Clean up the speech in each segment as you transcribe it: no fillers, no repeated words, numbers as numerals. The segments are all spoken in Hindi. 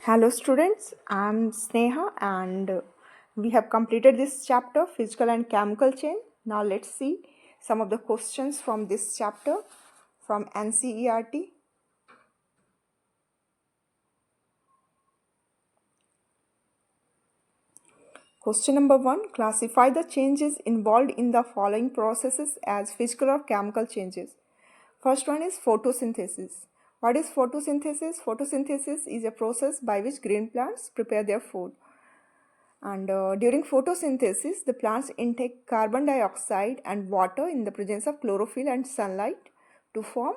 Hello students, I am Sneha and we have completed this chapter physical and chemical chain. Now let's see some of the questions from this chapter from NCERT. Question number 1, classify the changes involved in the following processes as physical or chemical changes. First one is photosynthesis. What is photosynthesis? Photosynthesis is a process by which green plants prepare their food. And during photosynthesis, the plants intake carbon dioxide and water in the presence of chlorophyll and sunlight to form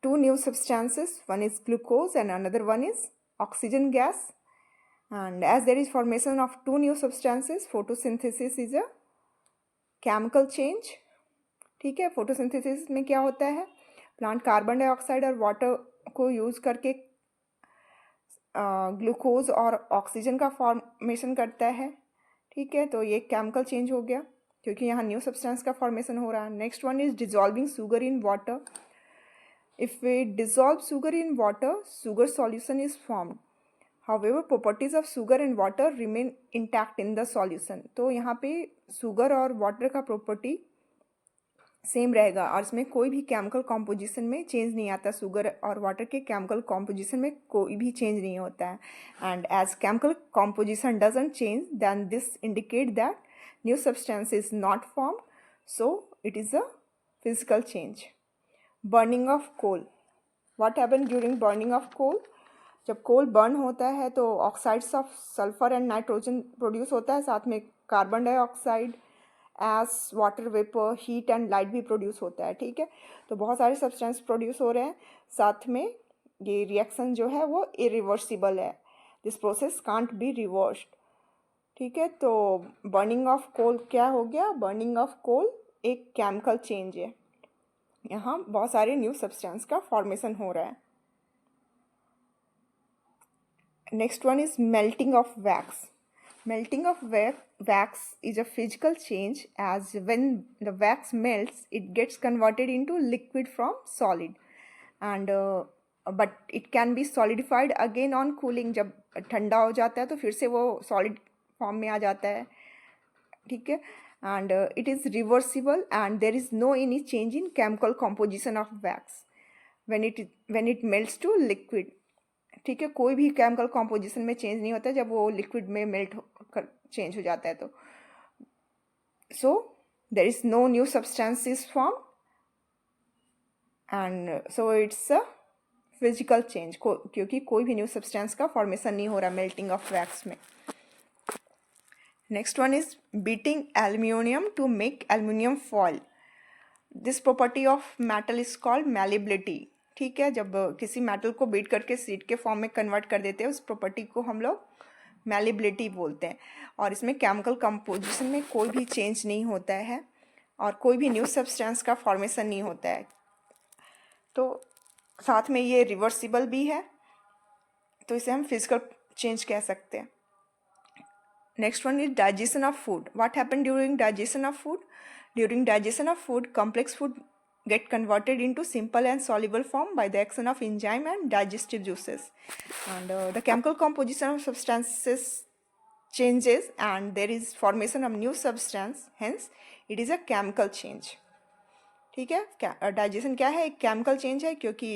two new substances. One is glucose and another one is oxygen gas. And as there is formation of two new substances, photosynthesis is a chemical change. ठीक है, फोटोसिंथेसिस में क्या होता है, प्लांट कार्बन डाइऑक्साइड और वाटर को यूज़ करके ग्लूकोज और ऑक्सीजन का फॉर्मेशन करता है. ठीक है, तो ये केमिकल चेंज हो गया क्योंकि यहाँ न्यू सब्सटेंस का फॉर्मेशन हो रहा है. Next one is dissolving sugar in water. If we dissolve sugar in water, sugar solution is formed. However properties of sugar and water remain intact in the solution. तो यहाँ पे शुगर और वाटर का प्रॉपर्टी सेम रहेगा और इसमें कोई भी केमिकल कॉम्पोजिशन में चेंज नहीं आता. शुगर और वाटर के केमिकल कॉम्पोजिशन में कोई भी चेंज नहीं होता है. And as chemical composition doesn't change, then this indicate that new substance is not formed, so it is a physical change. Burning of coal. What happen during burning of coal? जब कोल बर्न होता है तो oxides of sulphur and nitrogen produce होता है, साथ में carbon dioxide, ash, water vapour, heat and light भी प्रोड्यूस होता है. ठीक है, तो बहुत सारे सब्सटेंस प्रोड्यूस हो रहे हैं. साथ में ये रिएक्शन जो है वो इरिवर्सिबल है. This process can't be reversed. ठीक है, तो बर्निंग ऑफ कोल क्या हो गया? बर्निंग ऑफ कोल एक केमिकल चेंज है. यहाँ बहुत सारे न्यू सब्सटेंस का फॉर्मेशन हो रहा है. Next one is melting of wax. Melting of wax is a physical change, as when the wax melts, it gets converted into liquid from solid, and but it can be solidified again on cooling. जब ठंडा हो जाता है तो फिर से वो solid form में आ जाता है. ठीक है, and it is reversible and there is no any change in chemical composition of wax when it melts to liquid. ठीक है, कोई भी केमिकल कॉम्पोजिशन में चेंज नहीं होता जब वो लिक्विड में मेल्ट कर चेंज हो जाता है. तो so there is no new substance is form and so it's a physical change, क्योंकि कोई भी न्यू सब्सटेंस का फॉर्मेशन नहीं हो रहा मेल्टिंग ऑफ वैक्स में. Next one is beating aluminium to make aluminium foil. This property of metal is called malleability. ठीक है, जब किसी मेटल को बीट करके सीड के फॉर्म में कन्वर्ट कर देते हैं, उस प्रॉपर्टी को हम लोग मैलिबिलिटी बोलते हैं. और इसमें केमिकल कंपोजिशन में कोई भी चेंज नहीं होता है और कोई भी न्यू सब्सटेंस का फॉर्मेशन नहीं होता है. तो साथ में ये रिवर्सिबल भी है, तो इसे हम फिजिकल चेंज कह सकते हैं. Next one is digestion of food. What happen during digestion of food? During digestion of food, complex food get converted into simple and soluble form by the action of enzyme and digestive juices, and the chemical composition of substances changes and there is formation of new substance, hence it is a chemical change. ठीक है, डाइजेशन क्या है? एक केमिकल चेंज है क्योंकि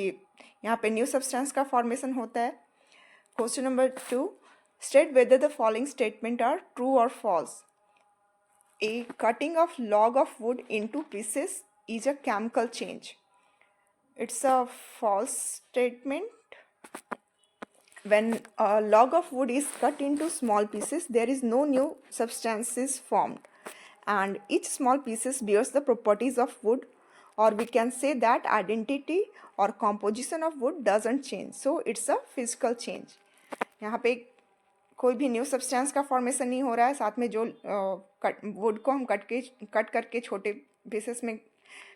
यहाँ पे न्यू सब्सटेंस का फॉर्मेशन होता है. Question number 2, state whether the following statement are true और false. A cutting of log of wood into pieces is a chemical change. It's a false statement. When a log of wood is cut into small pieces, there is no new substances formed, and each small pieces bears the properties of wood, or we can say that identity or composition of wood doesn't change, so it's a physical change. यहाँ पे कोई भी न्यू सब्सटेंस का फॉर्मेशन नहीं हो रहा है. साथ में जो वुड को हम कट करके छोटे पीसेस में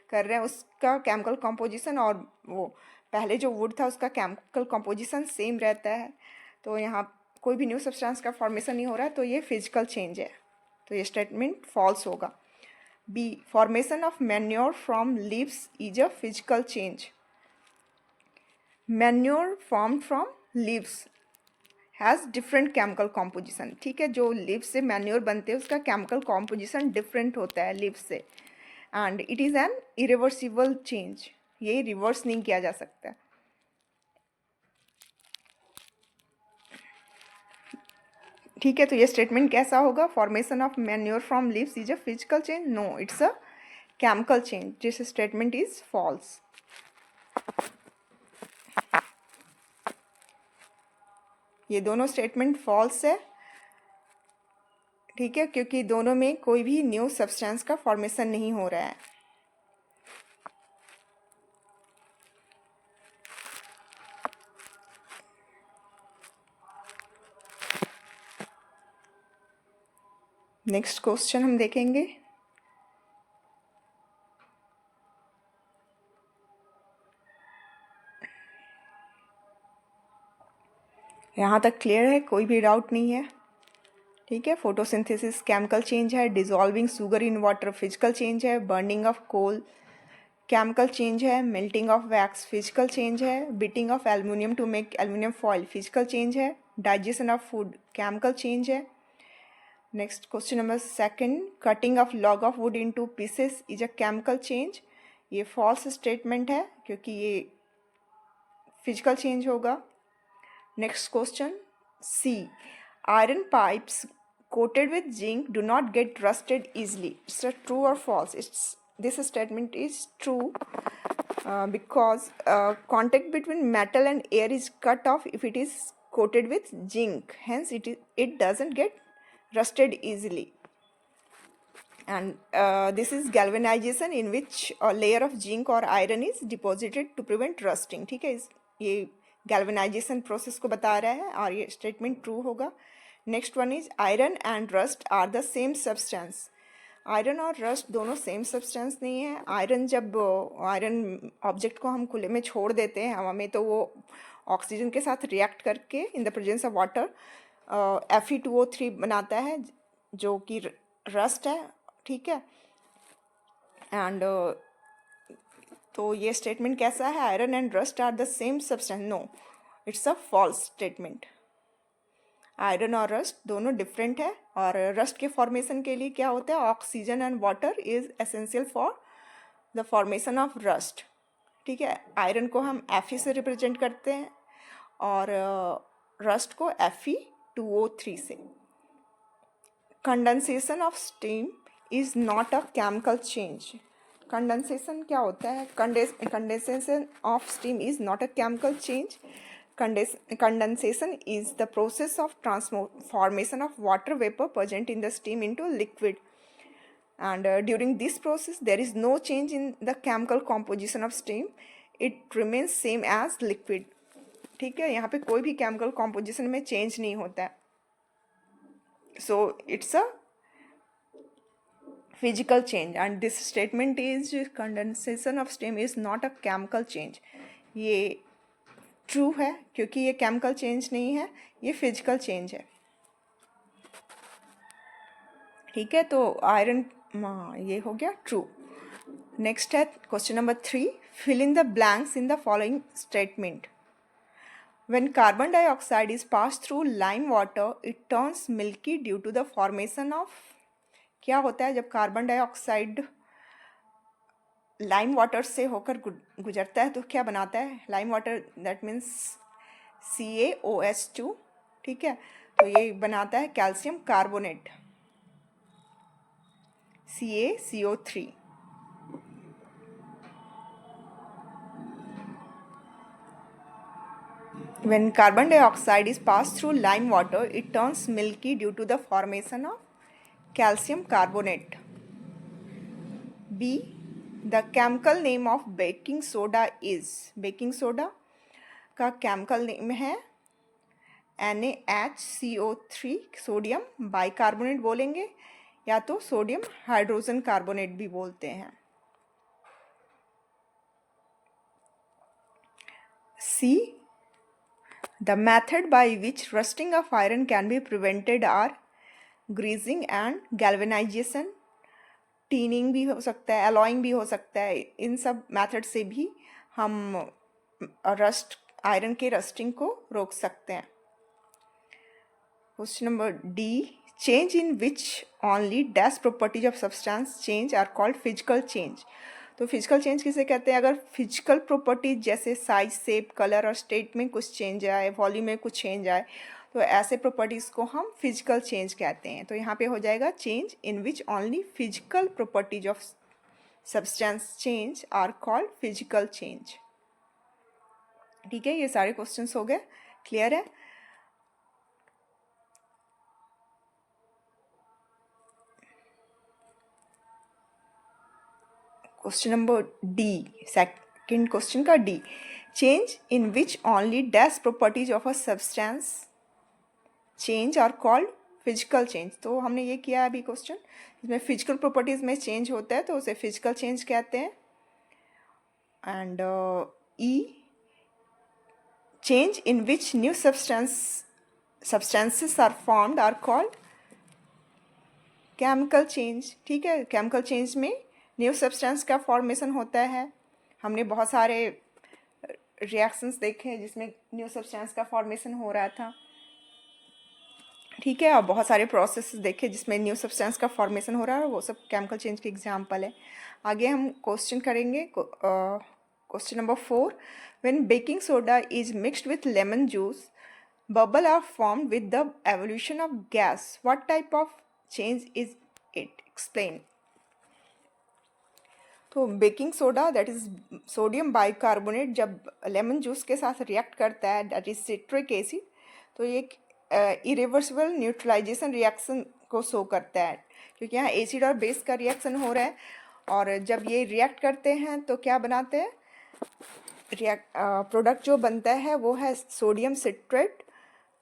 कर रहे हैं, उसका केमिकल कॉम्पोजिशन और वो पहले जो वुड था उसका केमिकल कॉम्पोजिशन सेम रहता है. तो यहाँ कोई भी न्यू सब्सटेंस का फॉर्मेशन नहीं हो रहा है, तो ये फिजिकल चेंज है. तो ये स्टेटमेंट फॉल्स होगा. B, formation of manure from leaves is a physical change. Manure formed from leaves has different chemical composition, ठीक है। जो लीव से मैन्योर बनते हैं उसका केमिकल कॉम्पोजिशन डिफरेंट होता है लीव से, and it is an irreversible change, ये रिवर्स नहीं किया जा सकता। ठीक है, तो ये स्टेटमेंट कैसा होगा? Formation of manure from leaves is a physical change? No, it's a chemical change. This statement is false. ये दोनों स्टेटमेंट फॉल्स है, ठीक है, क्योंकि दोनों में कोई भी न्यू सब्सटेंस का फॉर्मेशन नहीं हो रहा है। नेक्स्ट क्वेश्चन हम देखेंगे। यहाँ तक क्लियर है, कोई भी डाउट नहीं है, ठीक है। फोटोसिंथेसिस केमिकल चेंज है, dissolving sugar in water physical change है, burning of coal chemical change है, melting of wax physical change है, beating of aluminium to make aluminium foil physical change है, digestion of food chemical change है। Next question number second, cutting of log of wood into pieces is a chemical change. ये फॉल्स स्टेटमेंट है क्योंकि ये फिजिकल चेंज होगा। Next question C, iron pipes coated with zinc do not get rusted easily. It's a true or false? This statement is true because contact between metal and air is cut off if it is coated with zinc. Hence, it doesn't get rusted easily. And this is galvanization in which a layer of zinc or iron is deposited to prevent rusting. ठीक है, ये galvanization process को बता रहा है और ये statement true होगा। Next one is iron and rust are the same substance. Iron और रस्ट दोनों सेम सब्सटेंस नहीं है। आयरन, जब आयरन ऑब्जेक्ट को हम खुले में छोड़ देते हैं हवा में, तो वो ऑक्सीजन के साथ रिएक्ट करके in the presence of water Fe2O3 बनाता है, जो कि रस्ट है, ठीक है। एंड तो ये स्टेटमेंट कैसा है? Iron and rust are the same substance? No, it's a false statement. Iron और रस्ट दोनों डिफरेंट है, और रस्ट के फॉर्मेशन के लिए क्या होता है? Oxygen and water is essential for the formation of rust, ठीक है। आयरन को हम Fe से रिप्रेजेंट करते हैं और रस्ट को Fe2O3 से। Condensation of steam is not a chemical change. Condensation क्या होता है? Condensation of steam is not a chemical change. Condensation is the process of transformation of water vapor present in the steam into liquid, and during this process there is no change in the chemical composition of steam. It remains same as liquid. ठीक है, यहाँ पे कोई भी chemical composition में change नहीं होता है, so it's a physical change, and this statement is condensation of steam is not a chemical change. ये ट्रू है क्योंकि ये केमिकल चेंज नहीं है, ये फिजिकल चेंज है, ठीक है। तो आयरन, ये हो गया ट्रू। नेक्स्ट है question number 3, fill in the blanks in the following statement. When carbon dioxide is pass through lime water it turns milky due to the formation of. क्या होता है जब कार्बन डाइऑक्साइड लाइम वाटर से होकर गुजरता है तो क्या बनाता है? Lime water, that means CaOH2, ठीक है। तो ये बनाता है calcium carbonate, CaCO3। When carbon dioxide is passed through lime water, it turns milky due to the formation of calcium carbonate. B, the chemical name of baking soda is, baking soda का केमिकल नेम है NaHCO3, सोडियम बाइकार्बोनेट बोलेंगे या तो सोडियम हाइड्रोजन कार्बोनेट भी बोलते हैं। C, the method by which rusting of iron can be prevented are greasing and galvanization. टीनिंग भी हो सकता है, अलॉइंग भी हो सकता है, इन सब मेथड से भी हम आयरन के रस्टिंग को रोक सकते हैं। Question number D, change in which only dash properties of substance change are called physical change. तो फिजिकल चेंज किसे कहते हैं? अगर फिजिकल प्रॉपर्टीज जैसे साइज, शेप, कलर और स्टेट में कुछ चेंज आए, वॉल्यूम में कुछ चेंज आए, तो ऐसे प्रॉपर्टीज़ को हम फिजिकल चेंज कहते हैं। तो यहाँ पे हो जाएगा change in which only physical properties of substance change are called physical change. ठीक है, ये सारे क्वेश्चंस हो गए, क्लियर है? Question number D, second question का D, change in which only dash properties of a substance change are called physical change. तो हमने ये किया अभी क्वेश्चन, इसमें फिजिकल प्रॉपर्टीज में चेंज होता है तो उसे फिजिकल चेंज कहते हैं। And E, change in which new substances are formed are called chemical change. ठीक है, केमिकल चेंज में न्यू सब्सटेंस का फॉर्मेशन होता है। हमने बहुत सारे रिएक्शंस देखे हैं जिसमें न्यू सब्सटेंस का फॉर्मेशन हो रहा था। ठीक है, और बहुत सारे प्रोसेस देखे जिसमें न्यू सब्सटेंस का फॉर्मेशन हो रहा है, वो सब केमिकल चेंज के एग्जाम्पल है। आगे हम क्वेश्चन करेंगे question number 4, when baking soda is mixed with lemon juice bubble are formed with the evolution of gas. What type of change is it? Explain. तो baking soda that is sodium bicarbonate जब लेमन जूस के साथ रिएक्ट करता है, दैट इज सिट्रिक एसिड, तो ये एक इरिवर्सिबल न्यूट्रलाइजेशन रिएक्शन को शो करता है, क्योंकि यहाँ एसिड और बेस का रिएक्शन हो रहा है। और जब ये रिएक्ट करते हैं तो क्या बनाते हैं? प्रोडक्ट जो बनता है वो है sodium citrate,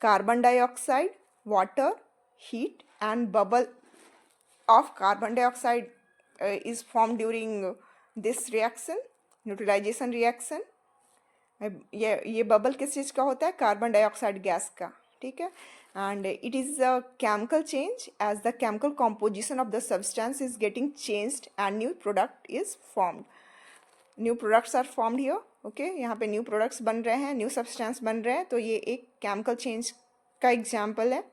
carbon dioxide, water, heat and bubble of carbon dioxide is formed during this reaction, neutralization reaction. ये बबल किस चीज़ का होता है? कार्बन डाइऑक्साइड गैस का। ठीक है, and it is a chemical change as the chemical composition of the substance is getting changed and new product is formed. New products are formed here. Okay, यहाँ पे न्यू प्रोडक्ट्स बन रहे हैं, न्यू सब्सटेंस बन रहे हैं, तो ये एक केमिकल चेंज का एग्जाम्पल है।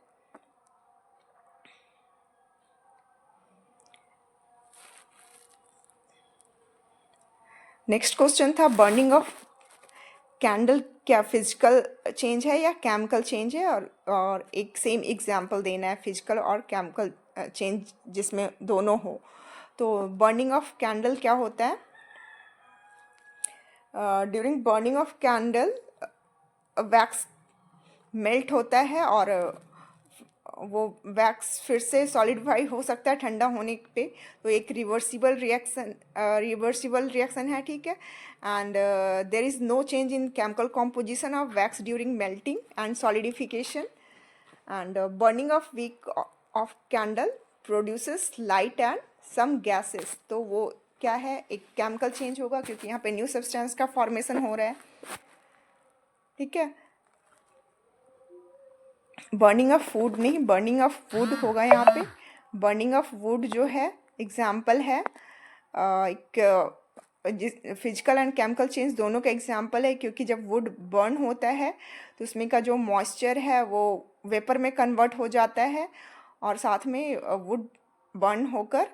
नेक्स्ट क्वेश्चन था बर्निंग ऑफ कैंडल, क्या फिजिकल चेंज है या केमिकल चेंज है? और एक सेम एग्जाम्पल देना है फिजिकल और केमिकल चेंज जिसमें दोनों हो। तो बर्निंग ऑफ कैंडल क्या होता है? During burning of candle wax melt होता है और वो वैक्स फिर से सॉलिडिफाई हो सकता है ठंडा होने पे, तो एक रिवर्सिबल रिएक्शन है। ठीक है, and there is no change in chemical composition of wax during melting and solidification. And burning of wick of candle produces light and some gases. तो वो क्या है? एक केमिकल चेंज होगा, क्योंकि यहाँ पे न्यू सब्सटेंस का फॉर्मेशन हो रहा है। ठीक है, बर्निंग ऑफ फूड नहीं, बर्निंग ऑफ वुड होगा यहाँ पे। बर्निंग ऑफ वुड जो है एग्जाम्पल है, एक फिजिकल एंड केमिकल चेंज दोनों का एग्जाम्पल है, क्योंकि जब वुड बर्न होता है तो उसमें का जो मॉइस्चर है वो वेपर में कन्वर्ट हो जाता है, और साथ में वुड बर्न होकर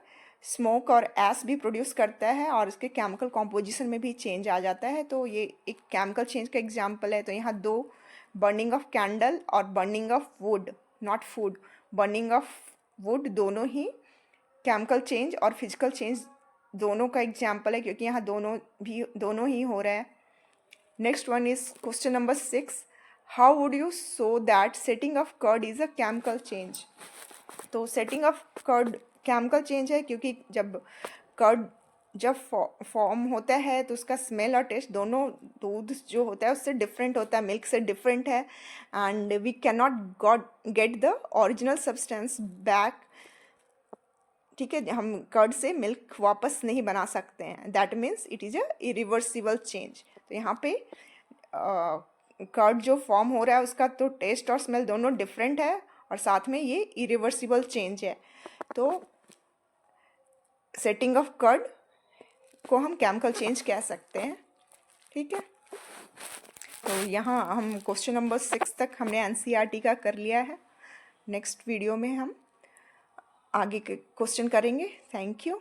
स्मोक और ऐश भी प्रोड्यूस करता है, और उसके केमिकल कॉम्पोजिशन में भी चेंज आ जाता है। तो ये एक केमिकल चेंज का एग्जाम्पल है। तो यहाँ दो, बर्निंग ऑफ कैंडल और burning of would, not food, burning of would दोनों ही केमिकल चेंज और फिजिकल चेंज दोनों का एग्जाम्पल है, क्योंकि यहाँ दोनों ही हो रहा है। Next one is question number 6, how would you show that setting of curd is a chemical change. तो setting of curd chemical change है, क्योंकि जब कर्ड फॉर्म होता है तो उसका स्मेल और टेस्ट दोनों दूध जो होता है उससे डिफरेंट होता है, मिल्क से डिफरेंट है, and we can not get the original substance back. ठीक है, हम कर्ड से मिल्क वापस नहीं बना सकते हैं, that means it is a irreversible change. तो यहाँ पे कर्ड जो फॉर्म हो रहा है उसका तो टेस्ट और स्मेल दोनों डिफरेंट है, और साथ में ये इरिवर्सिबल चेंज है। तो सेटिंग ऑफ कर्ड को हम केमिकल चेंज कह सकते हैं। ठीक है, तो यहाँ हम क्वेश्चन नंबर 6 तक हमने एनसीईआरटी का कर लिया है। नेक्स्ट वीडियो में हम आगे के क्वेश्चन करेंगे। Thank you.